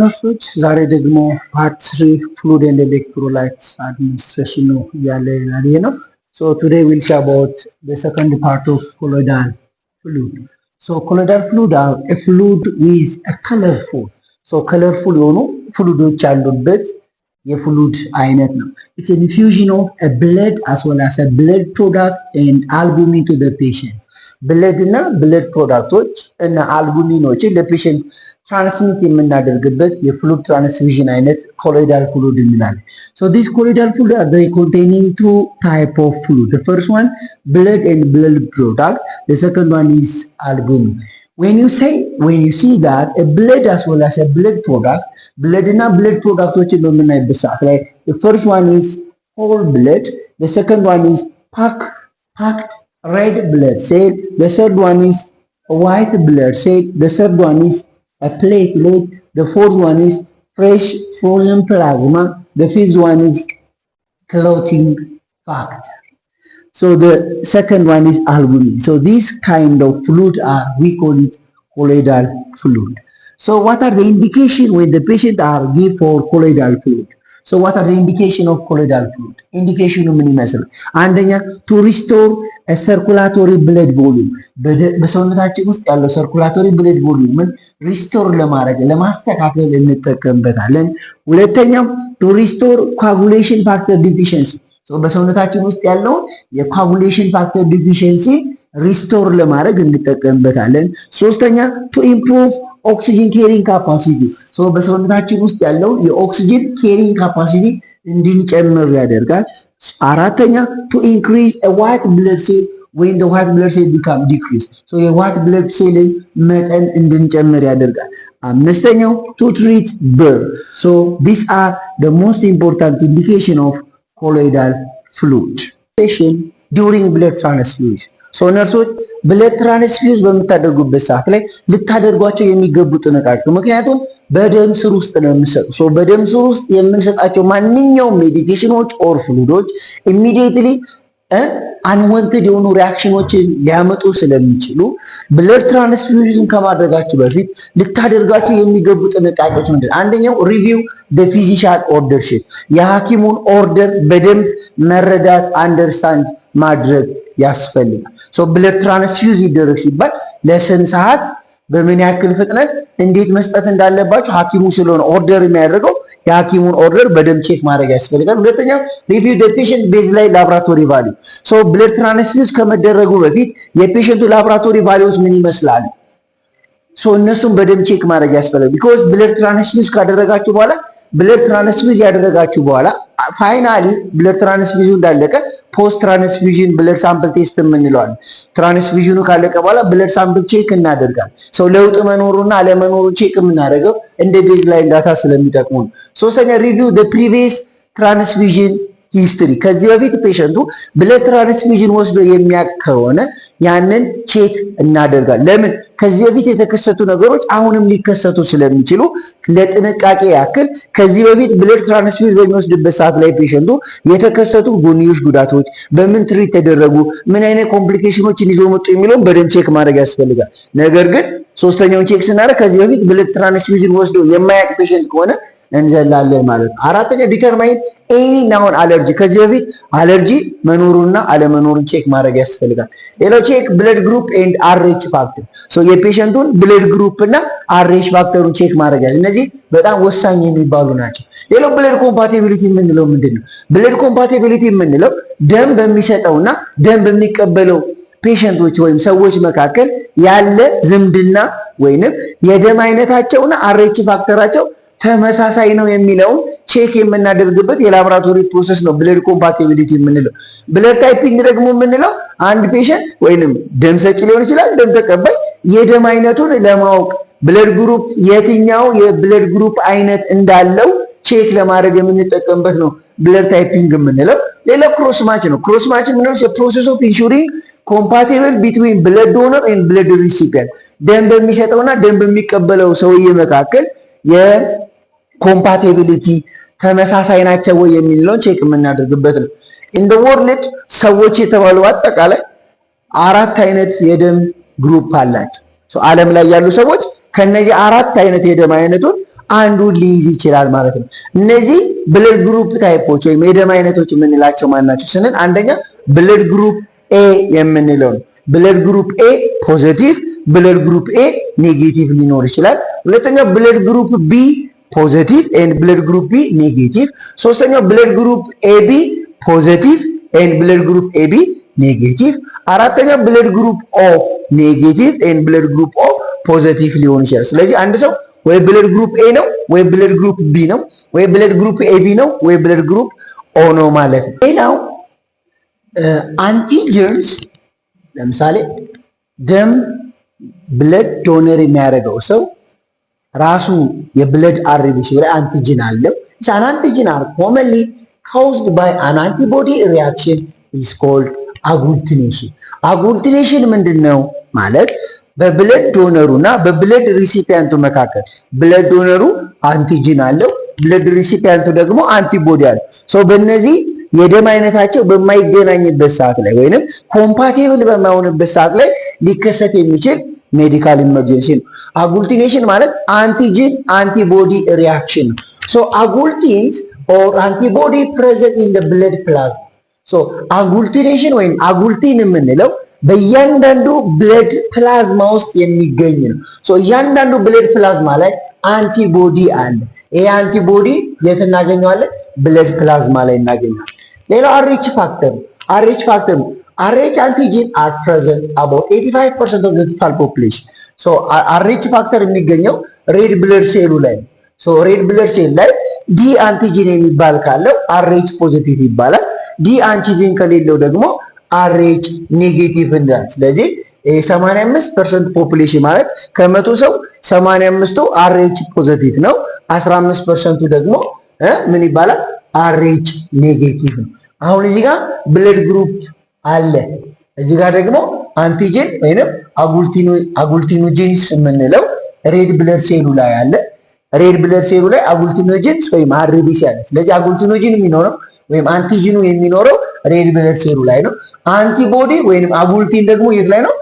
ነርሶች ዛሬ ደግሞ ፓርት 3 fluid and electrolytes administration ነው ያለ ነው። So today we'll share about the second part of colloidal fluid. So colloidal fluid are a fluid with a colorful. So colorful የሆኑ ፍሉዶች ያሉበት የፍሉድ አይነት ነው። It's an infusion of a blood as well as a blood product and albumin to the patient. blood እና blood ፕሮዳክቶች እና አልቡሚኖችን ለፔሸንት ትራንስሚት የምናደርግበት የፍሉድ ትራንስፊዥን አይነት ኮሎይዳል ፍሉድ እንላለን። So this colloidal fluid are they containing two type of fluid. The first one blood and blood product. The second one is albumin. When you see that a blood as well as a blood product, blood እና blood ፕሮዳክቶችን በምናይበት ሰዓት ላይ the first one is whole blood, the second one is packed red blood cell, the third one is white blood cell, the third one is a platelet, the fourth one is fresh frozen plasma, the fifth one is clotting factor. So the second one is albumin. So these kind of fluid we call it colloidal fluid. So what are the indication when the patient are give for colloidal fluid? So what are the indication of colloidal fluid? Indication ምን ይመስላል? አንደኛ to restore a circulatory blood volume. በሰውነታችን ውስጥ ያለው circulatory blood volume ሪስቶር ለማድረግ ለማስተካከል እንጠቀምበታለን። ሁለተኛው to restore coagulation factor deficiency. So በሰውነታችን ውስጥ ያለው የcoagulation factor deficiency ሪስቶር ለማድረግ እንጠቀምበታለን። ሶስተኛ to improve oxygen carrying capacity. So በሰውነታችን ውስጥ ያለው የኦክሲጅን carrying capacity እንዲጨምር ያደርጋል። አራተኛ to increase a white blood cell when the white blood cell become decrease. So the white blood cell መጠን እንድንጨምር ያደርጋል። አምስተኛው to treat burn. So these are the most important indication of colloidal fluid. Patient during blood transfusion. So ነርሶች ብለድ ትራንስፊውዝ በምታደርጉበት ሰዓት ላይ ልታደርጓቸው የሚገቡ ጥንቃቄ ምክንያቱም በደም ስር ውስጥ ነው የምንሰጠው። ሶ በደም ስር ውስጥ የምንሰጣቸው ማንኛውም ሜዲኬሽኖች ኦር ፍሉዶች ኢሚዲየትሊ አንወንትድ የሆኑ ሪአክሽኖችን ሊያመጡ ስለሚችሉ ብለድ ትራንስፊውዥን ከማድረጋችሁ በፊት ልታደርጋቸው የሚገቡ ጥንቃቄዎች ምንድነው? አንደኛው ሪቪው the physician order sheet. የሐኪሙን ኦርደር በደንብ መረዳት አንደርስታንድ ማድረግ ያስፈልጋል። ሶ ብለድ ትራንስፊውዝ ይደረግ ሲባል ለስንት ሰዓት በምን ያክል ፍጥነት እንዴት መስጠት እንዳለባችሁ ሐኪሙ ስለሆነ ኦርደር የሚያደርገው የሐኪሙን ኦርደር በደንብ ቼክ ማድረግ ያስፈልጋል። ሁለተኛው ሪቪው the patient baseline laboratory value. ሶ ብለድ ትራንስፊውዝ ከመደረጉ በፊት የፔሸንቱ ላቦራቶሪ ቫልዩዎች ምን ይመስላሉ? ሶ እነሱን በደንብ ቼክ ማድረግ ያስፈልጋል። ቢኮዝ ብለድ ትራንስፊውዝ ካደረጋችሁ በኋላ ብለድ ትራንስፊውዝ ያደረጋችሁ በኋላ ፋይናሊ ብለድ ትራንስፊውዝ እንዳለቀ ፖስት ትራንስፊውዥን ብለድ ሳምፕል ቴስት የምንለዋል። ትራንስፊውዥኑ ካለቀ በኋላ ብለድ ሳምፕል ቼክ እናደርጋለን። ሰው ለውጥ መኖሩና አለመኖሩን ቼክ የምናደርገው እንደ ቤዝ ላይ ዳታ ስለሚጠቅሙ ነው። ሶስተኛ ሪቪው the previous transfusion history. ከዚህ በፊት ፔሸንቱ ብለድ ትራንስፊውዥን ወስዶ የሚያውቅ ከሆነ ያንን ቼክ እናደርጋለን። ለምን? ከዚህ በፊት የተከሰቱ ነገሮች አሁንም ሊከሰቱ ስለሚችሉ ለጥንቃቄ ያክል ከዚህ በፊት ብለድ ትራንስፊውዥን በሚወስድበት ሰዓት ላይ ፔሸንቱ የተከሰቱ ጎንዮሽ ጉዳቶች በምን ትሪት ተደረጉ፣ ምን አይነት ኮምፕሊኬሽኖችን ይዞ መጡ የሚለውን በደንብ ቼክ ማድረግ ያስፈልጋል። ነገር ግን ሶስተኛውን ቼክ ስናደርግ ከዚህ በፊት ብለድ ትራንስፊውዥን ወስዶ የማያውቅ ፔሸንት ከሆነ እንዘላለን ማለት ነው። አራተኛ ዲተርማይን ኤኒ ናውን አለርጂ። ከዚህ በፊት አለርጂ መኖሩና አለመኖሩን ቼክ ማድረግ ያስፈልጋል። ሌላው ቼክ ብለድ ግሩፕ ኤንድ አርኤች ፋክተር። ሶ የፔሸንቱን ብለድ ግሩፕ እና አርኤች ፋክተሩን ቼክ ማድረግ ያለ እነዚህ በጣም ወሳኝ የሚባሉ ናቸው። ሌላው ብለድ ኮምፓቲቢሊቲ የምንለው ምንድነው? ብለድ ኮምፓቲቢሊቲ የምንለው ደም በሚሰጠውና ደም በሚቀበለው ፔሸንቶች ወይም ሰዎች መካከል ያለ ዝምድና ወይንም የደም አይነታቸውና አርኤች ፋክተራቸው ተመሳሳይ ነው የሚለውን ቼክ የምናደርግበት የላቦራቶሪ ፕሮሰስ ነው ብለድ ኮምፓቲቢሊቲ የምንለው። ብለድ ታይፒንግ ደግሞ የምንለው አንድ ፔሸንት ወይንም ደም ሰጪ ሊሆን ይችላል፣ ደም ተቀባይ የደም አይነቱን ለማወቅ ብለድ ግሩፕ የትኛው የብለድ ግሩፕ አይነት እንዳለው ቼክ ለማድረግ የምንጠቀምበት ነው ብለድ ታይፒንግ የምንለው። ሌላው ክሮስ ማች ነው። ክሮስ ማች የምንለው የፕሮሰስ ኦፍ ኢንሹሪንግ ኮምፓቲብል ቢትዊን ብለድ ዶነር ኤንድ ብለድ ሪሲፒየንት፣ ደም በሚሰጠውና ደም በሚቀበለው ሰውዬ መካከል ኮምፓቲቢሊቲ ተመሳሳይ ናቸው ወይ የሚለውን ቼክ የምናደርግበት ነው። ኢን ዘ ወርልድ ሰዎች የተባሉ አጠቃላይ 4 አይነት የደም ግሩፕ አላቸው። ዓለም ላይ ያሉ ሰዎች ከነዚህ 4 አይነት የደም አይነቶች አንዱን ሊይዝ ይችላል ማለት ነው። እነዚህ ብለድ ግሩፕ ታይፖች ወይም የደም አይነቶች የምንላቸው ማናቸው ስንል አንደኛ ብለድ ግሩፕ ኤ የምንለው ነው። ብለድ ግሩፕ ኤ ፖዚቲቭ፣ ብለድ ግሩፕ ኤ ኔጌቲቭ ሊኖር ይችላል። ሁለተኛው ብለድ ግሩፕ ቢ ፖዚቲቭ ኤንድ ብለድ ግሩፕ ቢ ኔጌቲቭ። ሶስተኛው ብለድ ግሩፕ ኤቢ ፖዚቲቭ ኤንድ ብለድ ግሩፕ ኤቢ ኔጌቲቭ። አራተኛው ብለድ ግሩፕ ኦ ኔጌቲቭ ኤንድ ብለድ ግሩፕ ኦ ፖዚቲቭ ሊሆን ይችላል። ስለዚህ አንድ ሰው ወይ ብለድ ግሩፕ ኤ ነው ወይ ብለድ ግሩፕ ቢ ነው ወይ ብለድ ግሩፕ ኤቢ ነው ወይ ብለድ ግሩፕ ኦ ነው ማለት ነው። ሌላው አንቲጀንስ ለምሳሌ ደም ብለድ ዶነር የሚያደርገው ሰው ራሱ የብለድ አርቢሲ ላይ አንቲጅን አለው። አን አንቲጅን አር ኮመንሊ ካውዝድ ባይ አን አንቲቦዲ ሪአክሽን ኢዝ ኮልድ አጉልቲኔሽን። አጉልቲኔሽን ምንድነው ማለት በብለድ ዶነሩ እና በብለድ ሪሲፒያንቱ መካከል ብለድ ዶነሩ አንቲጅን አለው፣ ብለድ ሪሲፒያንቱ ደግሞ አንቲቦዲ አለው። ሶ በእነዚህ የደም አይነታቸው በማይገናኝበት ሰዓት ላይ ወይንም ኮምፓቲብል በማይሆንበት ሰዓት ላይ ሊከሰት የሚችል ሜዲካል ኢመርጀንሲ ነው። አጉልቲኔሽን ማለት አንቲጂን አንቲቦዲ ሪአክሽን ነው። ሶ አጉልቲንስ ኦር አንቲቦዲ ፕሬዘንት ኢን ዘ ብለድ ፕላዝማ። ሶ አጉልቲኔሽን ወይም አጉልቲን የምንለው በእያንዳንዱ ብለድ ፕላዝማ ውስጥ የሚገኝ ነው። ሶ እያንዳንዱ ብለድ ፕላዝማ ላይ አንቲቦዲ አለ። ይሄ አንቲቦዲ የት እናገኘዋለን? ብለድ ፕላዝማ ላይ እናገኘዋለን። ሌላው አርኤች ፋክተር ነው። አርኤች ፋክተር ነው። RH antigen are present about 85% of the total population. So RH ፋክተር የሚገኘው ሬድ ብለድ ሴሉ ላይ ነው። ሶ ሬድ ብለድ ሴል ላይ ዲ አንቲጂን የሚባል ካለው RH ፖዚቲቭ ይባላል። ዲ አንቲጂን ከሌለው ደግሞ RH ኔጌቲቭ እንላለን። ስለዚህ 85% ፖፑሌሽን ማለት ከመቶ ሰው 85ቱ RH ፖዚቲቭ ነው፣ 15%ቱ ደግሞ ምን ይባላል? RH ኔጌቲቭ ነው። አሁን እዚህ ጋር ብለድ ግሩፕ አለ። እዚህ ጋር ደግሞ አንቲጅን ወይንም አጉልቲኖጂንስ የምንለው ሬድ ብለድ ሴሉ ላይ አለ። ሬድ ብለድ ሴሉ ላይ አጉልቲኖጂንስ ወይም አርቢሲ አለ። ስለዚህ አጉልቲኖጂን የሚኖረው ወይም አንቲጂኑ የሚኖረው ሬድ ብለድ ሴሉ ላይ ነው። አንቲቦዲ ወይንም አጉልቲን ደግሞ የት ላይ ነው?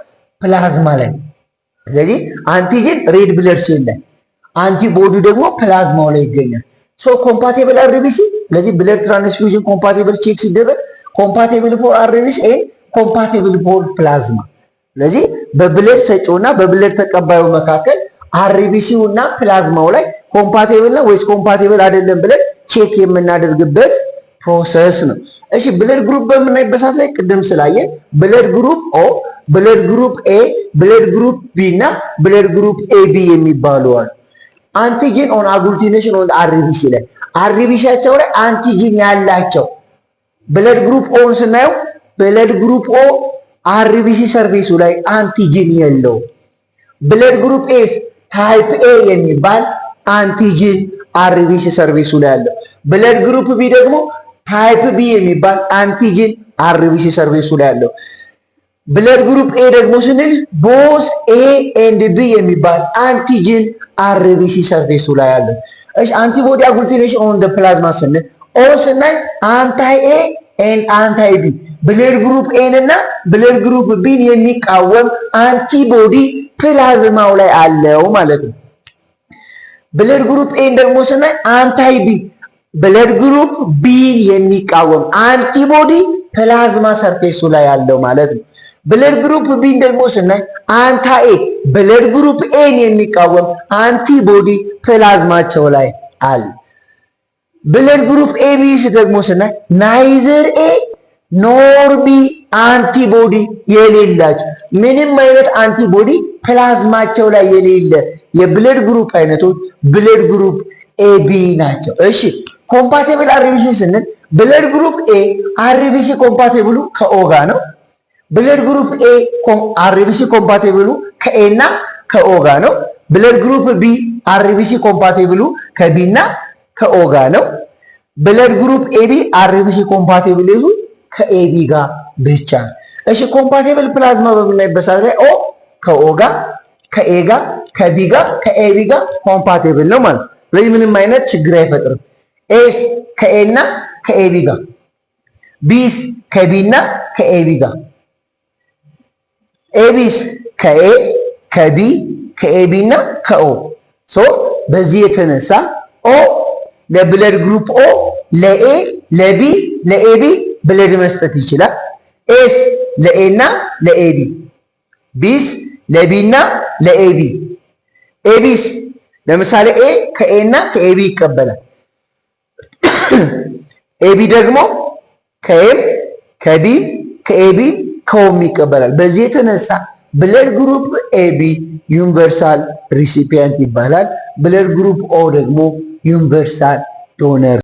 ፕላዝማ ላይ። ስለዚህ አንቲጂን ሬድ ብለድ ሴል ላይ፣ አንቲቦዲ ደግሞ ፕላዝማው ላይ ይገኛል። ሶ ኮምፓቲብል አርቢሲ። ስለዚህ ብለድ ትራንስፊውዥን ኮምፓቲብል ቼክ ሲደረግ ኮምፓቲብል ፎር አርቢሲ ኤንድ ኮምፓቲብል ፎር ፕላዝማ። ስለዚህ በብለድ ሰጪውና በብለድ ተቀባዩ መካከል አርቢሲው እና ፕላዝማው ላይ ኮምፓቲብል ነው ወይስ ኮምፓቲብል አይደለም ብለን ቼክ የምናደርግበት ፕሮሰስ ነው። እሺ ብለድ ግሩፕ በምናይበት ሰዓት ላይ ቅድም ስላየን ብለድ ግሩፕ ኦ፣ ብለድ ግሩፕ ኤ፣ ብለድ ግሩፕ ቢ እና ብለድ ግሩፕ ኤቢ የሚባሉ አሉ። አንቲጂን ኦን አጉልቲኔሽን ኦን አርቢሲ ላይ አርቢሲያቸው ላይ አንቲጂን ያላቸው ብለድ ግሩፕ ኦን ስናየው ብለድ ግሩፕ ኦ አርቢሲ ሰርቪሱ ላይ አንቲጂን የለው። ብለድ ግሩፕ ኤስ ታይፕ ኤ የሚባል አንቲጂን አርቢሲ ሰርቪሱ ላይ አለው። ብለድ ግሩፕ ቢ ደግሞ ታይፕ ቢ የሚባል አንቲጂን አርቢሲ ሰርቪሱ ላይ አለው። ብለድ ግሩፕ ኤ ደግሞ ስንል ቦስ ኤ ኤንድ ቢ የሚባል አንቲጂን አርቢሲ ሰርቪሱ ላይ አለው። እሺ አንቲቦዲ አጉልቲኔሽን ኦን ዘ ፕላዝማ ስንል ኦ ስናይ አንታይ ኤ ኤንድ አንታይ ቢ ብለድ ግሩፕ ኤን እና ብለድ ግሩፕ ቢን የሚቃወም አንቲቦዲ ፕላዝማው ላይ አለው ማለት ነው። ብለድ ግሩፕ ኤን ደግሞ ስናይ አንታይ ቢ ብለድ ግሩፕ ቢን የሚቃወም አንቲቦዲ ፕላዝማ ሰርፌሱ ላይ አለው ማለት ነው። ብለድ ግሩፕ ቢን ደግሞ ስናይ አንታይ ኤ ብለድ ግሩፕ ኤን የሚቃወም አንቲቦዲ ፕላዝማቸው ላይ አለ። ብለድ ግሩፕ ኤቢስ ደግሞ ስናይ ናይዘር ኤ ኖር ቢ አንቲቦዲ የሌላቸው ምንም አይነት አንቲቦዲ ፕላዝማቸው ላይ የሌለ የብለድ ግሩፕ አይነቶች ብለድ ግሩፕ ኤቢ ናቸው። እሺ ኮምፓቲብል አርቢሲ ስንል ብለድ ግሩፕ ኤ አርቢሲ ኮምፓቲብሉ ከኦ ጋር ነው። ብለድ ግሩፕ ኤ አርቢሲ ኮምፓቲብሉ ከኤ እና ከኦ ጋር ነው። ብለድ ግሩፕ ቢ አርቢሲ ኮምፓቲብሉ ከቢ እና ከኦ ጋር ነው። ብለድ ግሩፕ ኤቢ አርቢሲ ኮምፓቲብል ከኤቢ ጋር ብቻ ነው። እሺ ኮምፓቲብል ፕላዝማ በምናይበት ሰዓት ላይ ኦ ከኦ ጋር፣ ከኤ ጋር፣ ከቢ ጋር፣ ከኤቢ ጋር ኮምፓቲብል ነው ማለት ነው። ስለዚህ ምንም አይነት ችግር አይፈጥርም። ኤስ ከኤ እና ከኤቢ ጋር፣ ቢስ ከቢ እና ከኤቢ ጋር፣ ኤቢስ ከኤ ከቢ ከኤቢ እና ከኦ። ሶ በዚህ የተነሳ ኦ ለብለድ ግሩፕ ኦ ለኤ ለቢ ለኤቢ ብለድ መስጠት ይችላል። ኤስ ለኤ እና ለኤቢ፣ ቢስ ለቢ እና ለኤቢ፣ ኤቢስ ለምሳሌ ኤ ከኤ እና ከኤቢ ይቀበላል። ኤቢ ደግሞ ከኤም ከቢ ከኤቢ ከኦም ይቀበላል። በዚህ የተነሳ ብለድ ግሩፕ ኤቢ ዩኒቨርሳል ሪሲፒየንት ይባላል። ብለድ ግሩፕ ኦ ደግሞ ዩኒቨርሳል ዶነር